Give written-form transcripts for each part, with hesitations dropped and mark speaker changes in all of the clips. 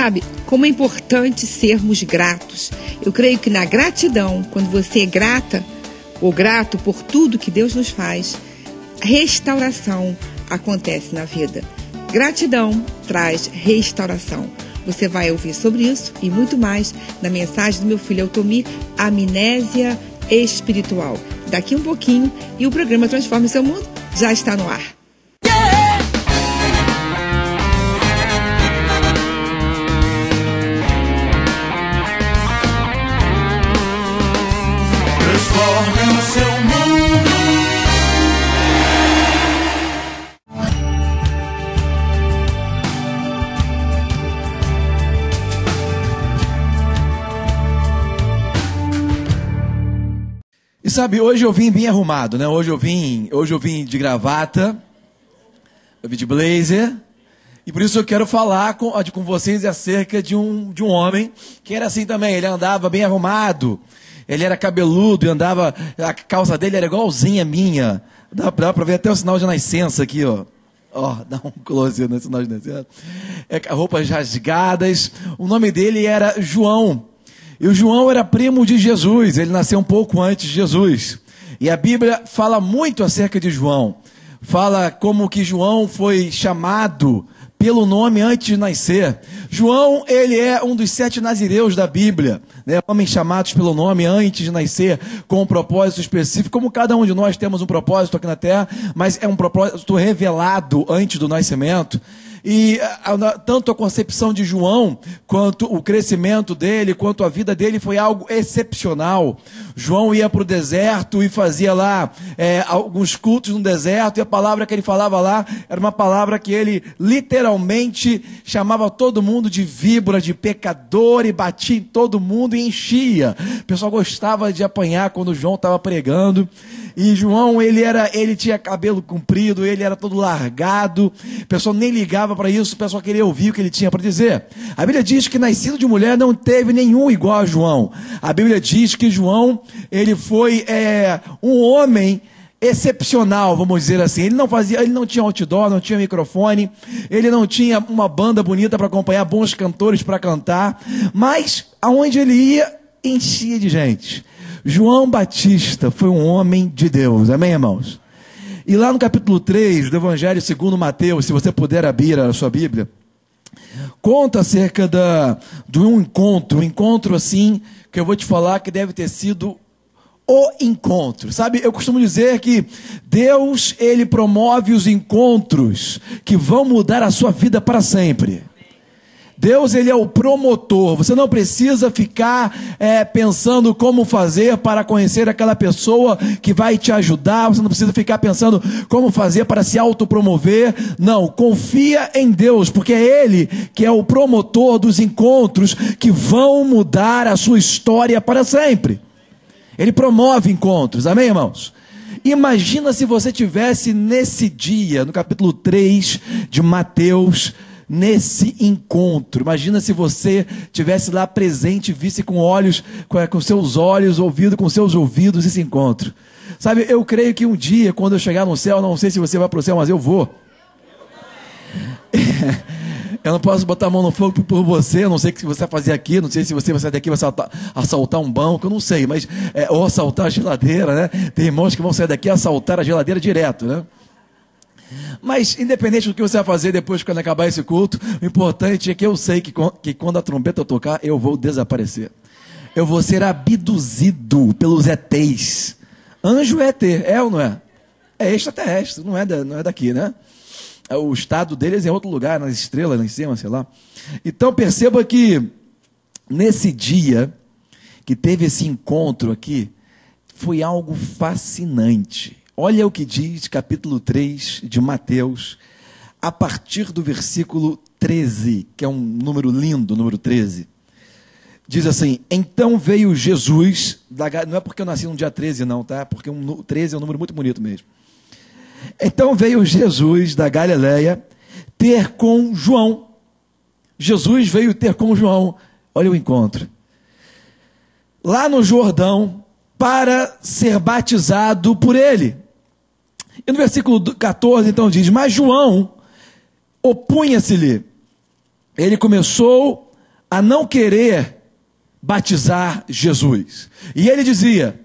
Speaker 1: Sabe, como é importante sermos gratos. Eu creio que na gratidão, quando você é grata ou grato por tudo que Deus nos faz, restauração acontece na vida. Gratidão traz restauração. Você vai ouvir sobre isso e muito mais na mensagem do meu filho Eltomir, Amnésia Espiritual. Daqui um pouquinho, e o programa Transforme Seu Mundo já está no ar.
Speaker 2: Transforme o seu mundo.
Speaker 3: E sabe, hoje eu vim bem arrumado, né? Hoje eu vim de gravata, eu vim de blazer, e por isso eu quero falar com vocês acerca de um homem que era assim também. Ele andava bem arrumado, ele era cabeludo e andava, a calça dele era igualzinha a minha. Dá pra ver até o sinal de nascença aqui, ó. Ó, dá um close no sinal de nascença. Roupas rasgadas. O nome dele era João. E o João era primo de Jesus, ele nasceu um pouco antes de Jesus. E a Bíblia fala muito acerca de João. Fala como que João foi chamado pelo nome antes de nascer. João, ele é um dos 7 nazireus da Bíblia, né? Homens chamados pelo nome antes de nascer, com um propósito específico, como cada um de nós temos um propósito aqui na Terra, mas é um propósito revelado antes do nascimento. E tanto a concepção de João, quanto o crescimento dele, quanto a vida dele foi algo excepcional. João ia para o deserto e fazia lá alguns cultos no deserto, e a palavra que ele falava lá era uma palavra que ele literalmente chamava todo mundo de víbora, de pecador, e batia em todo mundo e enchia. O pessoal gostava de apanhar quando João estava pregando. E João, ele tinha cabelo comprido, ele era todo largado, o pessoal nem ligava para isso, o pessoal queria ouvir o que ele tinha para dizer. A Bíblia diz que nascido de mulher não teve nenhum igual a João. A Bíblia diz que João, ele foi um homem excepcional, vamos dizer assim. Ele não tinha outdoor, não tinha microfone, ele não tinha uma banda bonita para acompanhar, bons cantores para cantar, mas aonde ele ia, enchia de gente. João Batista foi um homem de Deus, amém, irmãos? E lá no capítulo 3 do Evangelho segundo Mateus, se você puder abrir a sua Bíblia, conta acerca de um encontro assim, que eu vou te falar que deve ter sido o encontro. Sabe, eu costumo dizer que Deus, ele promove os encontros que vão mudar a sua vida para sempre. Deus, ele é o promotor. Você não precisa ficar pensando como fazer para conhecer aquela pessoa que vai te ajudar. Você não precisa ficar pensando como fazer para se autopromover. Não, confia em Deus, porque é Ele que é o promotor dos encontros que vão mudar a sua história para sempre. Ele promove encontros, amém, irmãos? Imagina se você tivesse nesse dia, no capítulo 3 de Mateus, nesse encontro. Imagina se você tivesse lá presente, visse com seus olhos, ouvido com seus ouvidos esse encontro. Sabe, eu creio que um dia, quando eu chegar no céu, não sei se você vai para o céu, mas eu vou. Eu não posso botar a mão no fogo por você, eu não sei o que você vai fazer aqui, não sei se você vai sair daqui e vai assaltar um banco, eu não sei, mas ou assaltar a geladeira, né? Tem irmãos que vão sair daqui e assaltar a geladeira direto, né? Mas, independente do que você vai fazer depois, quando acabar esse culto, o importante é que eu sei que quando a trombeta tocar, eu vou desaparecer. Eu vou ser abduzido pelos ETs. Anjo é ET, é ou não é? É extraterrestre, não é daqui, né? O estado deles é em outro lugar, nas estrelas lá em cima, sei lá. Então perceba que nesse dia que teve esse encontro aqui, foi algo fascinante. Olha o que diz capítulo 3 de Mateus, a partir do versículo 13, que é um número lindo, número 13. Diz assim: então veio Jesus, não é porque eu nasci no dia 13 não, tá? Porque 13 é um número muito bonito mesmo. Então veio Jesus da Galileia ter com João. Jesus veio ter com João, olha o encontro, lá no Jordão, para ser batizado por ele. E no versículo 14, então diz: mas João opunha-se-lhe. Ele começou a não querer batizar Jesus. E ele dizia: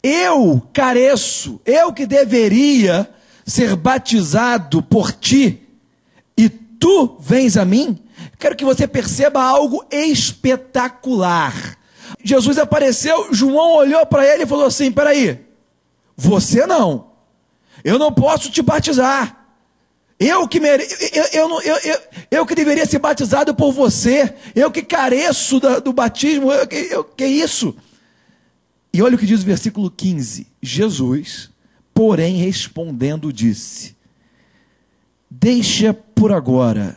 Speaker 3: eu careço, eu que deveria ser batizado por ti, e tu vens a mim? Quero que você perceba algo espetacular. Jesus apareceu, João olhou para ele e falou assim: peraí, você não, eu não posso te batizar. Eu que deveria ser batizado por você, eu que careço do batismo, que isso? E olha o que diz o versículo 15: Jesus, porém, respondendo, disse: deixa por agora,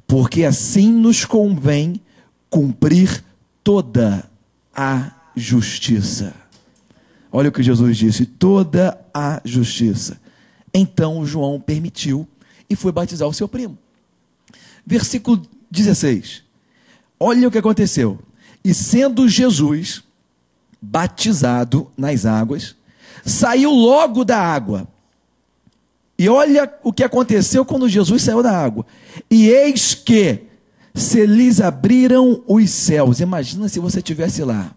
Speaker 3: porque assim nos convém cumprir toda a justiça. Olha o que Jesus disse: toda a justiça. Então João permitiu e foi batizar o seu primo. Versículo 16. Olha o que aconteceu. E sendo Jesus batizado nas águas, saiu logo da água. E olha o que aconteceu quando Jesus saiu da água. E eis que se lhes abriram os céus. Imagina se você estivesse lá.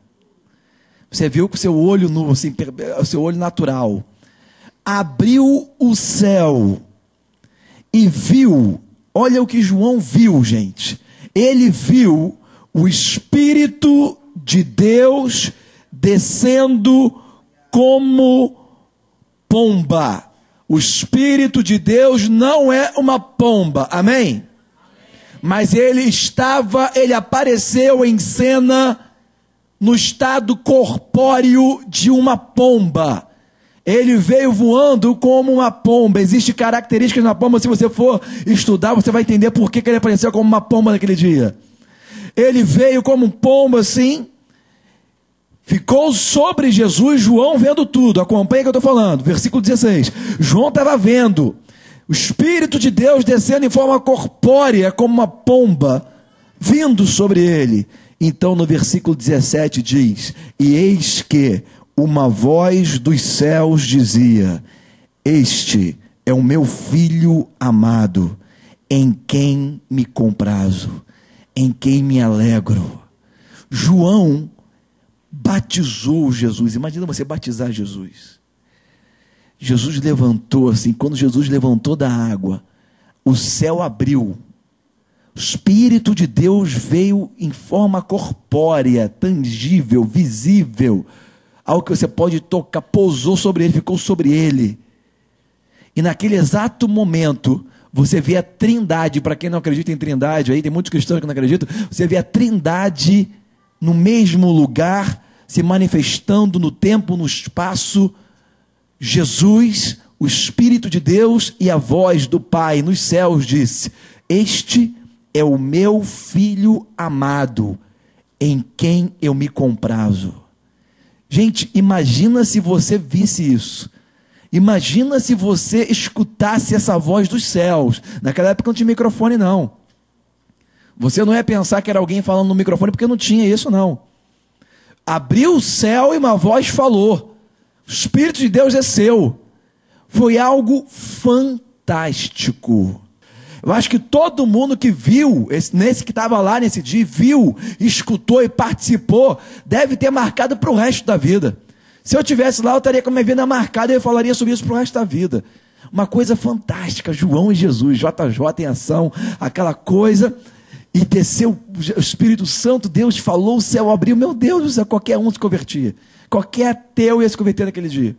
Speaker 3: Você viu com o seu olho nu, assim, o seu olho natural. Abriu o céu e viu. Olha o que João viu, gente. Ele viu o Espírito de Deus descendo como pomba. O Espírito de Deus não é uma pomba, amém? Mas ele apareceu em cena no estado corpóreo de uma pomba. Ele veio voando como uma pomba. Existem características na pomba, se você for estudar, você vai entender por que ele apareceu como uma pomba naquele dia. Ele veio como um pombo assim, ficou sobre Jesus, João vendo tudo. Acompanha o que eu estou falando. Versículo 16. João estava vendo o Espírito de Deus descendo em forma corpórea, como uma pomba, vindo sobre ele. Então no versículo 17 diz: e eis que uma voz dos céus dizia: este é o meu filho amado, em quem me comprazo, em quem me alegro. João batizou Jesus. Imagina você batizar Jesus. Jesus levantou assim, quando Jesus levantou da água, o céu abriu. O Espírito de Deus veio em forma corpórea, tangível, visível, algo que você pode tocar, pousou sobre ele, ficou sobre ele. E naquele exato momento, você vê a Trindade. Para quem não acredita em Trindade, aí tem muitos cristãos que não acreditam, você vê a Trindade no mesmo lugar, se manifestando no tempo, no espaço. Jesus, o Espírito de Deus e a voz do Pai nos céus disse: este é o meu filho amado, em quem eu me comprazo. Gente, imagina se você visse isso. Imagina se você escutasse essa voz dos céus. Naquela época não tinha microfone, não. Você não ia pensar que era alguém falando no microfone, porque não tinha isso, não. Abriu o céu e uma voz falou. O Espírito de Deus desceu. Foi algo fantástico. Eu acho que todo mundo que viu, nesse que estava lá nesse dia, viu, escutou e participou, deve ter marcado para o resto da vida. Se eu estivesse lá, eu estaria com a minha vida marcada e eu falaria sobre isso para o resto da vida. Uma coisa fantástica, João e Jesus, JJ em ação, aquela coisa, e desceu o Espírito Santo, Deus falou, o céu abriu, meu Deus, qualquer um se convertia. Qualquer ateu ia se converter naquele dia.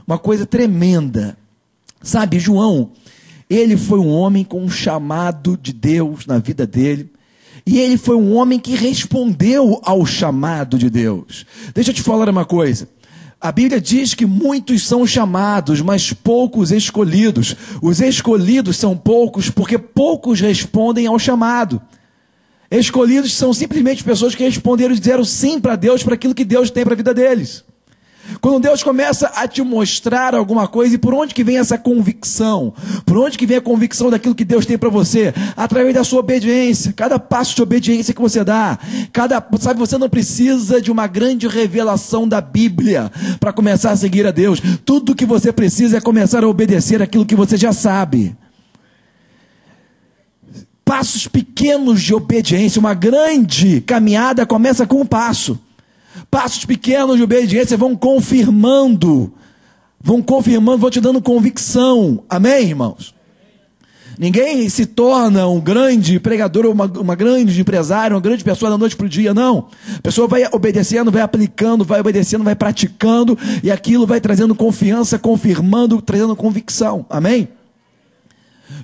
Speaker 3: Uma coisa tremenda. Sabe, João, ele foi um homem com um chamado de Deus na vida dele. E ele foi um homem que respondeu ao chamado de Deus. Deixa eu te falar uma coisa. A Bíblia diz que muitos são chamados, mas poucos escolhidos. Os escolhidos são poucos porque poucos respondem ao chamado. Escolhidos são simplesmente pessoas que responderam e disseram sim para Deus, para aquilo que Deus tem para a vida deles. Quando Deus começa a te mostrar alguma coisa, e por onde que vem essa convicção? Por onde que vem a convicção daquilo que Deus tem para você? Através da sua obediência. Cada passo de obediência que você dá. Sabe, você não precisa de uma grande revelação da Bíblia para começar a seguir a Deus. Tudo que você precisa é começar a obedecer aquilo que você já sabe. Passos pequenos de obediência. Uma grande caminhada começa com um passo. Passos pequenos de obediência vão confirmando, vão te dando convicção. Amém, irmãos? Ninguém se torna um grande pregador, uma grande empresária, uma grande pessoa da noite para o dia, não. A pessoa vai obedecendo, vai aplicando, vai obedecendo, vai praticando, e aquilo vai trazendo confiança, confirmando, trazendo convicção. Amém?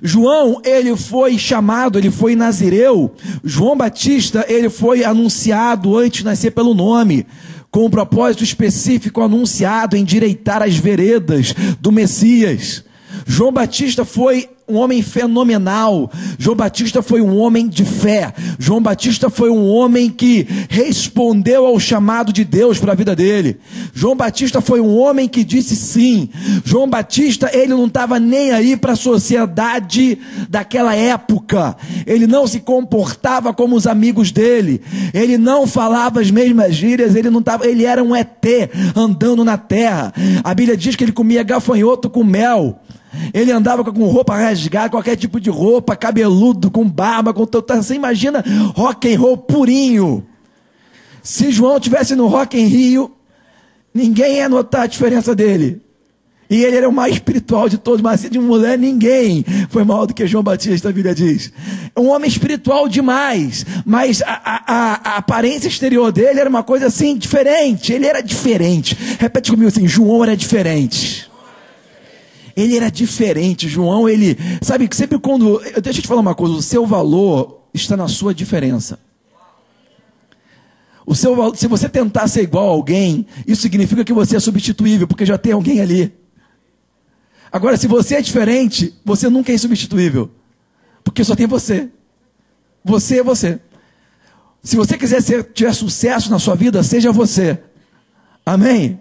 Speaker 3: João, ele foi chamado, ele foi nazireu. João Batista, ele foi anunciado antes de nascer pelo nome, com um propósito específico anunciado, endireitar as veredas do Messias. João Batista foi um homem fenomenal. João Batista foi um homem de fé. João Batista foi um homem que respondeu ao chamado de Deus para a vida dele. João Batista foi um homem que disse sim. João Batista, ele não estava nem aí para a sociedade daquela época. Ele não se comportava como os amigos dele. Ele não falava as mesmas gírias. Ele era um ET andando na terra. A Bíblia diz que ele comia gafanhoto com mel. Ele andava com roupa rasgada, qualquer tipo de roupa, cabeludo, com barba, com todo. Você imagina rock and roll purinho. Se João estivesse no Rock in Rio, ninguém ia notar a diferença dele. E ele era o mais espiritual de todos, mas de mulher ninguém foi maior do que João Batista, a Bíblia diz. Um homem espiritual demais, mas a aparência exterior dele era uma coisa assim, diferente. Ele era diferente. Repete comigo assim, João era diferente. Ele era diferente, João, ele... Sabe que sempre quando... Deixa eu te falar uma coisa, o seu valor está na sua diferença. Se você tentar ser igual a alguém, isso significa que você é substituível, porque já tem alguém ali. Agora, se você é diferente, você nunca é insubstituível, porque só tem você. Você é você. Se você quiser tiver sucesso na sua vida, seja você. Amém?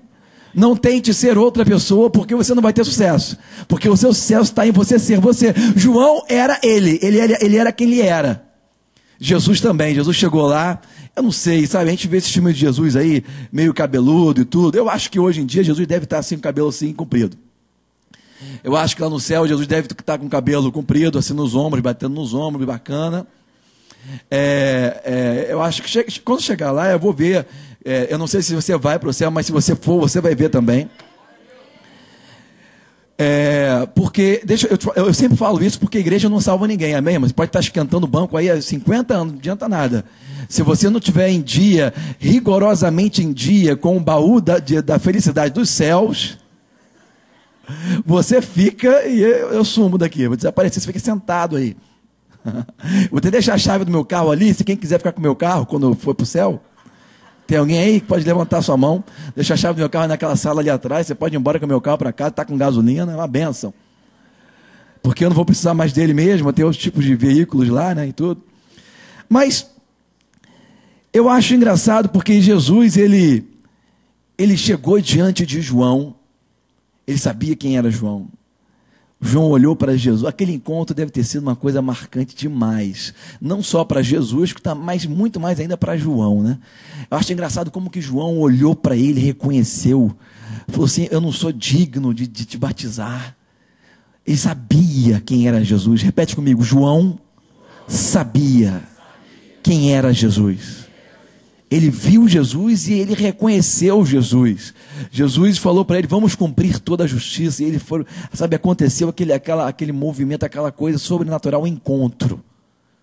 Speaker 3: Não tente ser outra pessoa, porque você não vai ter sucesso. Porque o seu sucesso está em você ser você. João era ele era quem ele era. Jesus também, Jesus chegou lá, eu não sei, sabe, a gente vê esse filme de Jesus aí, meio cabeludo e tudo. Eu acho que hoje em dia Jesus deve estar assim, com o cabelo assim, comprido. Eu acho que lá no céu Jesus deve estar com o cabelo comprido, assim nos ombros, batendo nos ombros, bacana. Eu acho que quando chegar lá eu vou ver. Eu não sei se você vai para o céu, mas se você for, você vai ver também. Porque, eu sempre falo isso porque a igreja não salva ninguém, amém? Mas pode estar esquentando o banco aí há 50 anos, não adianta nada. Se você não estiver em dia, rigorosamente em dia, com o baú da felicidade dos céus, você fica, e eu sumo daqui, vou desaparecer, você fica sentado aí. Vou até deixar a chave do meu carro ali, se quem quiser ficar com o meu carro quando eu for para o céu. Tem alguém aí que pode levantar sua mão, deixar a chave do meu carro naquela sala ali atrás, você pode ir embora com o meu carro para casa, está com gasolina, é uma bênção. Porque eu não vou precisar mais dele mesmo, tem outros tipos de veículos lá, né, e tudo. Mas eu acho engraçado porque Jesus, ele chegou diante de João, ele sabia quem era João. João olhou para Jesus. Aquele encontro deve ter sido uma coisa marcante demais. Não só para Jesus, mas muito mais ainda para João, né? Eu acho engraçado como que João olhou para ele, reconheceu. Falou assim, eu não sou digno de te batizar. Ele sabia quem era Jesus. Repete comigo, João sabia quem era Jesus. Ele viu Jesus e ele reconheceu Jesus. Jesus falou para ele, vamos cumprir toda a justiça. E ele foi, sabe, aconteceu aquele movimento, aquela coisa sobrenatural, um encontro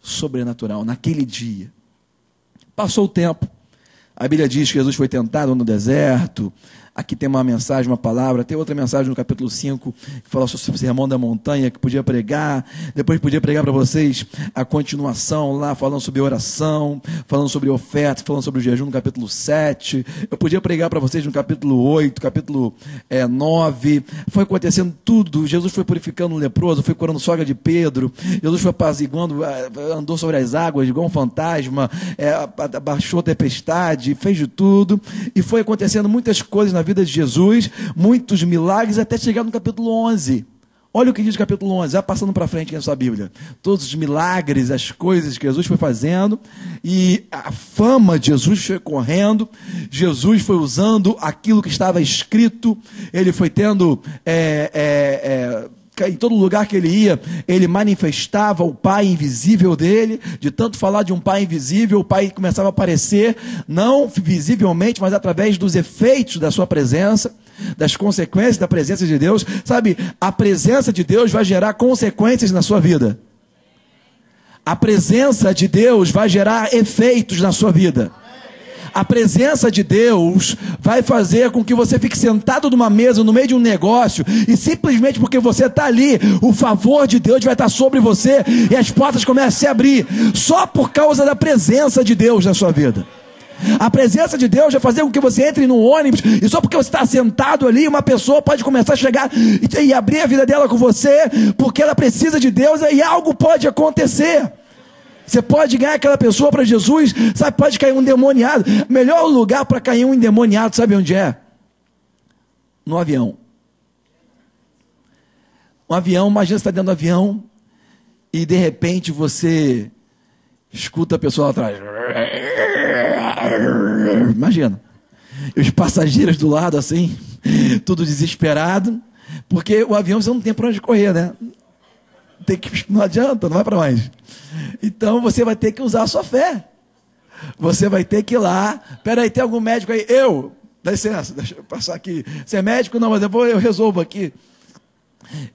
Speaker 3: sobrenatural naquele dia. Passou o tempo. A Bíblia diz que Jesus foi tentado no deserto. Aqui tem uma mensagem, uma palavra. Tem outra mensagem no capítulo 5, que fala sobre o sermão da montanha, que podia pregar. Depois podia pregar para vocês a continuação lá, falando sobre oração, falando sobre oferta, falando sobre o jejum no capítulo 7. Eu podia pregar para vocês no capítulo 8, capítulo 9. Foi acontecendo tudo. Jesus foi purificando um leproso, foi curando sogra de Pedro. Jesus foi apaziguando, andou sobre as águas igual um fantasma, baixou a tempestade, fez de tudo. E foi acontecendo muitas coisas na vida de Jesus, muitos milagres, até chegar no capítulo 11. Olha o que diz o capítulo 11, já passando para frente na sua Bíblia. Todos os milagres, as coisas que Jesus foi fazendo, e a fama de Jesus foi correndo, Jesus foi usando aquilo que estava escrito, ele foi tendo em todo lugar que ele ia, ele manifestava o Pai invisível dele. De tanto falar de um Pai invisível, o Pai começava a aparecer, não visivelmente, mas através dos efeitos da sua presença, das consequências da presença de Deus. Sabe, a presença de Deus vai gerar consequências na sua vida. A presença de Deus vai gerar efeitos na sua vida. A presença de Deus vai fazer com que você fique sentado numa mesa, no meio de um negócio, e simplesmente porque você está ali, o favor de Deus vai estar sobre você, e as portas começam a se abrir, só por causa da presença de Deus na sua vida. A presença de Deus vai fazer com que você entre num ônibus, e só porque você está sentado ali, uma pessoa pode começar a chegar e abrir a vida dela com você, porque ela precisa de Deus, e algo pode acontecer. Você pode ganhar aquela pessoa para Jesus, sabe, pode cair um endemoniado. Melhor lugar para cair um endemoniado, sabe onde é? No avião. Um avião, imagina você está dentro do avião, e de repente você escuta a pessoa lá atrás. Imagina. E os passageiros do lado assim, tudo desesperado, porque o avião você não tem para onde correr, né? Não adianta, não vai para mais. Então você vai ter que usar a sua fé. Você vai ter que ir lá. Peraí, tem algum médico aí? Dá licença, deixa eu passar aqui. Você é médico? Não, mas eu resolvo aqui.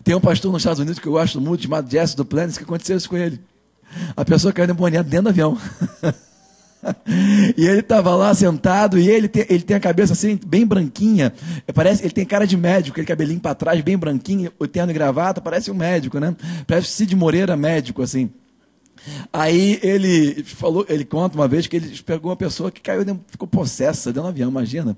Speaker 3: Tem um pastor nos Estados Unidos que eu gosto muito, chamado Jesse Duplantis, que aconteceu isso com ele. A pessoa caiu endemoniada dentro do avião. E ele estava lá sentado, e ele tem a cabeça assim, bem branquinha, parece, ele tem cara de médico, aquele cabelinho para trás, bem branquinho, o terno e gravata, parece um médico, né? Parece Cid Moreira médico, assim. Aí ele conta uma vez que ele pegou uma pessoa que caiu, ficou possessa dentro do avião, imagina.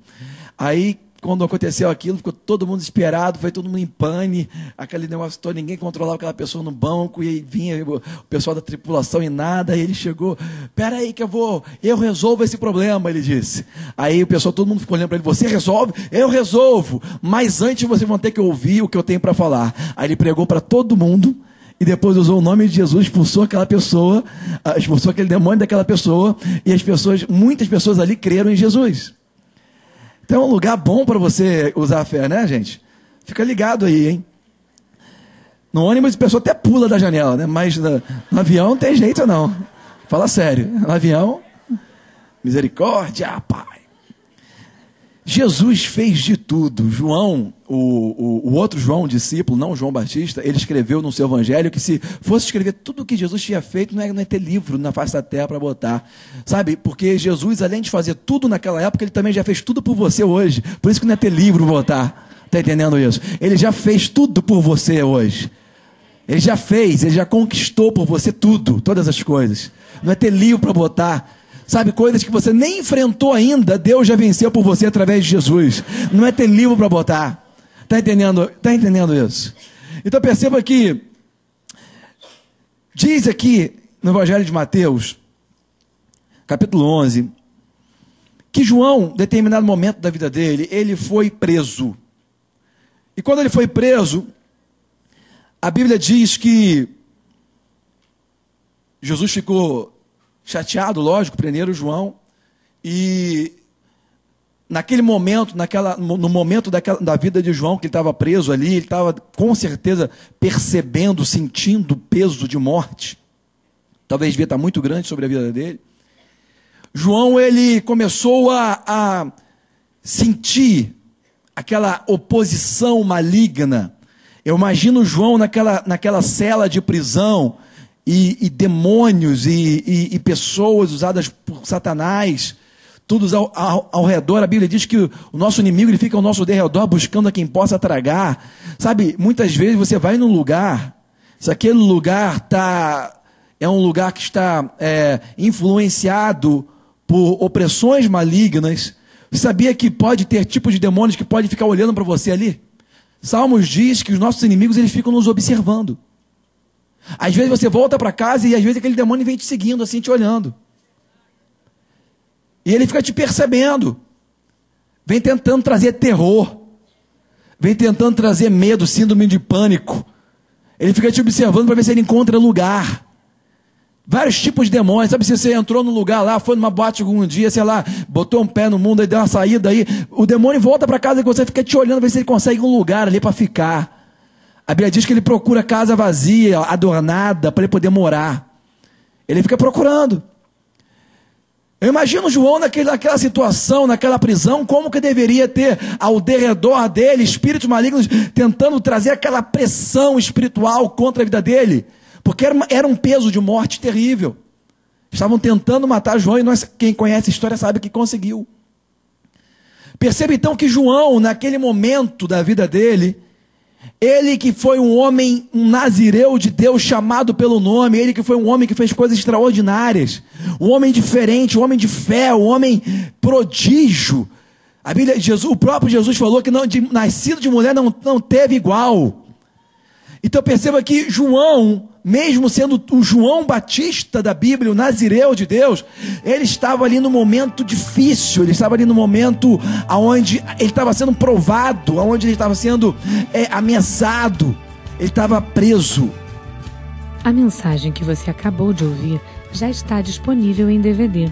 Speaker 3: Aí, quando aconteceu aquilo, ficou todo mundo desesperado, foi todo mundo em pane, aquele negócio todo, ninguém controlava aquela pessoa no banco, e vinha o pessoal da tripulação e nada, e ele chegou, peraí que eu resolvo esse problema, ele disse. Aí o pessoal, todo mundo ficou olhando para ele, você resolve? Eu resolvo, mas antes vocês vão ter que ouvir o que eu tenho para falar. Aí ele pregou para todo mundo, e depois usou o nome de Jesus, expulsou aquela pessoa, expulsou aquele demônio daquela pessoa, e muitas pessoas ali creram em Jesus. Então é um lugar bom para você usar a fé, né, gente? Fica ligado aí, hein? No ônibus a pessoa até pula da janela, né? Mas no avião não tem jeito não. Fala sério. No avião, misericórdia, Pai. Jesus fez de tudo. João, o outro João, discípulo, não João Batista, ele escreveu no seu evangelho que se fosse escrever tudo o que Jesus tinha feito, não é ter livro na face da terra para botar. Sabe? Porque Jesus, além de fazer tudo naquela época, ele também já fez tudo por você hoje. Por isso que não é ter livro botar. Está entendendo isso? Ele já fez tudo por você hoje. Ele já conquistou por você tudo, todas as coisas. Não é ter livro para botar. Sabe, coisas que você nem enfrentou ainda, Deus já venceu por você através de Jesus. Não é ter livro para botar. Está entendendo? Está entendendo isso? Então perceba que diz aqui no Evangelho de Mateus, capítulo 11, que João, em determinado momento da vida dele, ele foi preso. E quando ele foi preso, a Bíblia diz que Jesus ficou chateado, lógico, prenderam João, e naquele momento, no momento da vida de João, que ele estava preso ali, ele estava com certeza percebendo, sentindo o peso de morte, talvez devia estar muito grande sobre a vida dele. João, ele começou a sentir aquela oposição maligna. Eu imagino João naquela cela de prisão, e demônios e pessoas usadas por Satanás, todos ao redor. A Bíblia diz que o nosso inimigo ele fica ao nosso derredor buscando a quem possa tragar. Sabe, muitas vezes você vai num lugar, se aquele lugar é um lugar que está influenciado por opressões malignas, você sabia que pode ter tipos de demônios que podem ficar olhando para você ali? Salmos diz que os nossos inimigos eles ficam nos observando. Às vezes você volta para casa e às vezes aquele demônio vem te seguindo, assim, te olhando. E ele fica te percebendo. Vem tentando trazer terror. Vem tentando trazer medo, síndrome de pânico. Ele fica te observando para ver se ele encontra lugar. Vários tipos de demônios. Sabe, se você entrou num lugar lá, foi numa boate algum dia, sei lá, botou um pé no mundo, aí deu uma saída aí, o demônio volta para casa e você fica te olhando, ver se ele consegue um lugar ali para ficar. A Bíblia diz que ele procura casa vazia, adornada, para ele poder morar. Ele fica procurando. Eu imagino João naquela situação, naquela prisão, como que deveria ter ao derredor dele espíritos malignos tentando trazer aquela pressão espiritual contra a vida dele. Porque era um peso de morte terrível. Estavam tentando matar João e quem conhece a história sabe que conseguiu. Perceba então que João, naquele momento da vida dele, ele que foi um homem, um nazireu de Deus chamado pelo nome, ele que foi um homem que fez coisas extraordinárias, um homem diferente, um homem de fé, um homem prodígio. A Bíblia, o próprio Jesus falou que nascido de mulher não teve igual. Então perceba que João, mesmo sendo o João Batista da Bíblia, o nazireu de Deus, ele estava ali no momento difícil, ele estava ali no momento onde ele estava sendo provado, onde ele estava sendo ameaçado, ele estava preso.
Speaker 4: A mensagem que você acabou de ouvir já está disponível em DVD.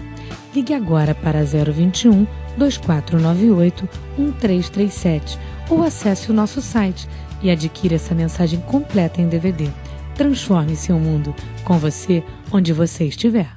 Speaker 4: Ligue agora para 021 2498 1337 ou acesse o nosso site e adquira essa mensagem completa em DVD. Transforme seu mundo, com você, onde você estiver.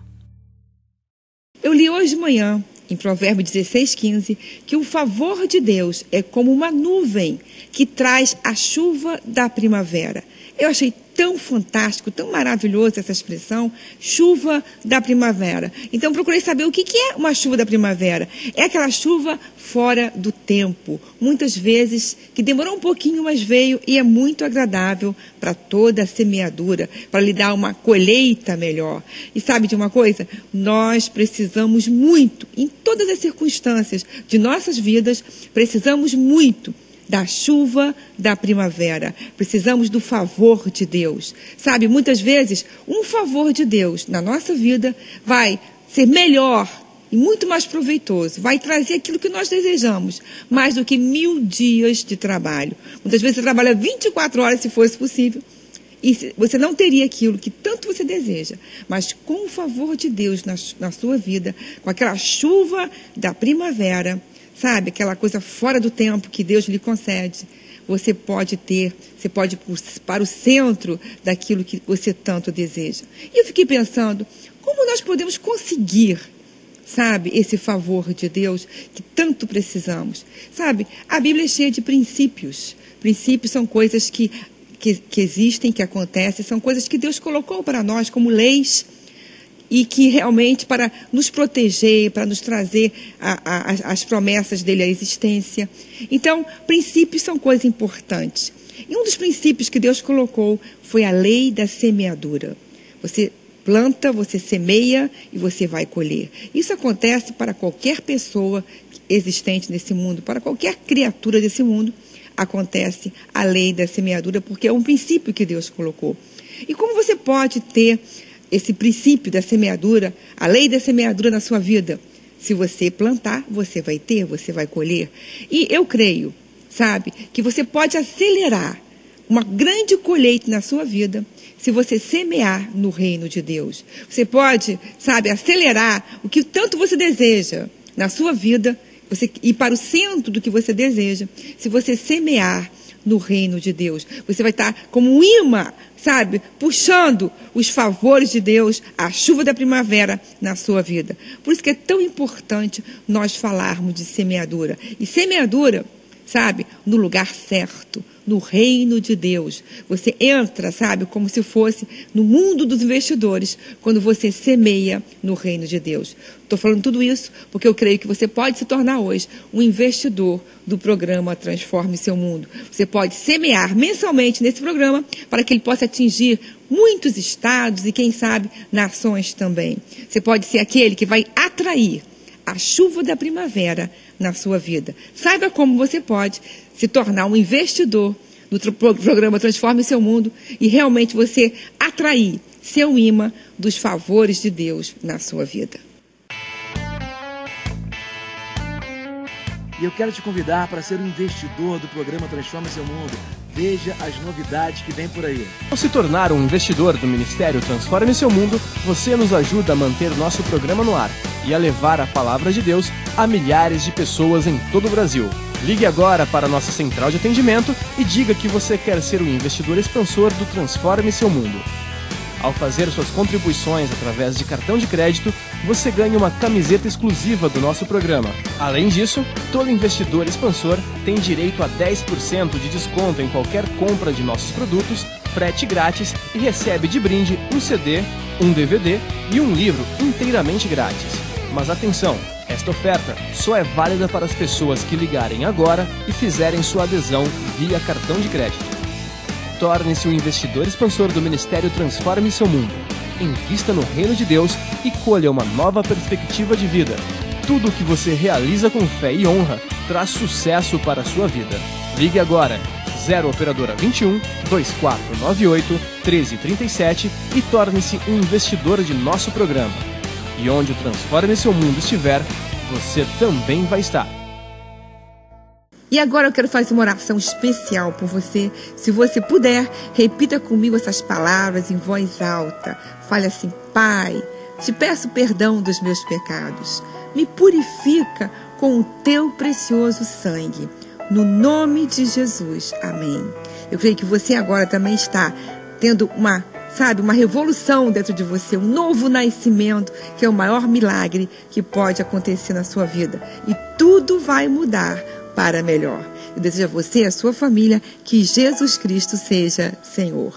Speaker 1: Eu li hoje de manhã, em Provérbios 16:15, que o favor de Deus é como uma nuvem que traz a chuva da primavera. Eu achei tão fantástico, tão maravilhoso essa expressão, chuva da primavera. Então procurei saber o que é uma chuva da primavera. É aquela chuva fora do tempo, muitas vezes que demorou um pouquinho, mas veio e é muito agradável para toda a semeadura, para lhe dar uma colheita melhor. E sabe de uma coisa? Nós precisamos muito, em todas as circunstâncias de nossas vidas, precisamos muito da chuva da primavera. Precisamos do favor de Deus. Sabe, muitas vezes, um favor de Deus na nossa vida vai ser melhor e muito mais proveitoso. Vai trazer aquilo que nós desejamos, mais do que 1000 dias de trabalho. Muitas vezes você trabalha 24 horas, se fosse possível, e você não teria aquilo que tanto você deseja. Mas com o favor de Deus na sua vida, com aquela chuva da primavera, sabe, aquela coisa fora do tempo que Deus lhe concede, você pode ir para o centro daquilo que você tanto deseja. E eu fiquei pensando, como nós podemos conseguir, sabe, esse favor de Deus que tanto precisamos? Sabe, a Bíblia é cheia de princípios. Princípios são coisas que existem, que acontecem, são coisas que Deus colocou para nós como leis, e que realmente para nos proteger, para nos trazer as promessas dele à existência. Então, princípios são coisas importantes. E um dos princípios que Deus colocou foi a lei da semeadura. Você planta, você semeia e você vai colher. Isso acontece para qualquer pessoa existente nesse mundo, para qualquer criatura desse mundo, acontece a lei da semeadura, porque é um princípio que Deus colocou. E como você pode ter esse princípio da semeadura, a lei da semeadura na sua vida? Se você plantar, você vai ter, você vai colher. E eu creio, sabe, que você pode acelerar uma grande colheita na sua vida se você semear no reino de Deus. Você pode, sabe, acelerar o que tanto você deseja na sua vida, você ir para o centro do que você deseja, se você semear no reino de Deus. Você vai estar como um imã, sabe, puxando os favores de Deus, a chuva da primavera na sua vida. Por isso que é tão importante nós falarmos de semeadura. E semeadura, sabe, no lugar certo, no reino de Deus. Você entra, sabe, como se fosse no mundo dos investidores, quando você semeia no reino de Deus. Estou falando tudo isso porque eu creio que você pode se tornar hoje um investidor do programa Transforme Seu Mundo. Você pode semear mensalmente nesse programa para que ele possa atingir muitos estados e, quem sabe, nações também. Você pode ser aquele que vai atrair a chuva da primavera na sua vida. Saiba como você pode se tornar um investidor do programa Transforme Seu Mundo e realmente você atrair seu imã dos favores de Deus na sua vida.
Speaker 3: E eu quero te convidar para ser um investidor do programa Transforma Seu Mundo. Veja as novidades que vem por aí.
Speaker 5: Ao se tornar um investidor do Ministério Transforme Seu Mundo, você nos ajuda a manter o nosso programa no ar e a levar a palavra de Deus a milhares de pessoas em todo o Brasil. Ligue agora para a nossa central de atendimento e diga que você quer ser o investidor expansor do Transforme Seu Mundo. Ao fazer suas contribuições através de cartão de crédito, você ganha uma camiseta exclusiva do nosso programa. Além disso, todo investidor expansor tem direito a 10% de desconto em qualquer compra de nossos produtos, frete grátis e recebe de brinde um CD, um DVD e um livro inteiramente grátis. Mas atenção! Esta oferta só é válida para as pessoas que ligarem agora e fizerem sua adesão via cartão de crédito. Torne-se um investidor expansor do Ministério Transforme Seu Mundo. Invista no Reino de Deus e colha uma nova perspectiva de vida. Tudo o que você realiza com fé e honra traz sucesso para a sua vida. Ligue agora, 0 Operadora 21 2498 1337 e torne-se um investidor de nosso programa. E onde o Transforme Seu Mundo estiver, você também vai estar.
Speaker 1: E agora eu quero fazer uma oração especial por você. Se você puder, repita comigo essas palavras em voz alta. Fale assim: Pai, te peço perdão dos meus pecados. Me purifica com o teu precioso sangue. No nome de Jesus. Amém. Eu creio que você agora também está tendo uma revolução dentro de você, um novo nascimento, que é o maior milagre que pode acontecer na sua vida. E tudo vai mudar para melhor. Eu desejo a você e a sua família que Jesus Cristo seja Senhor.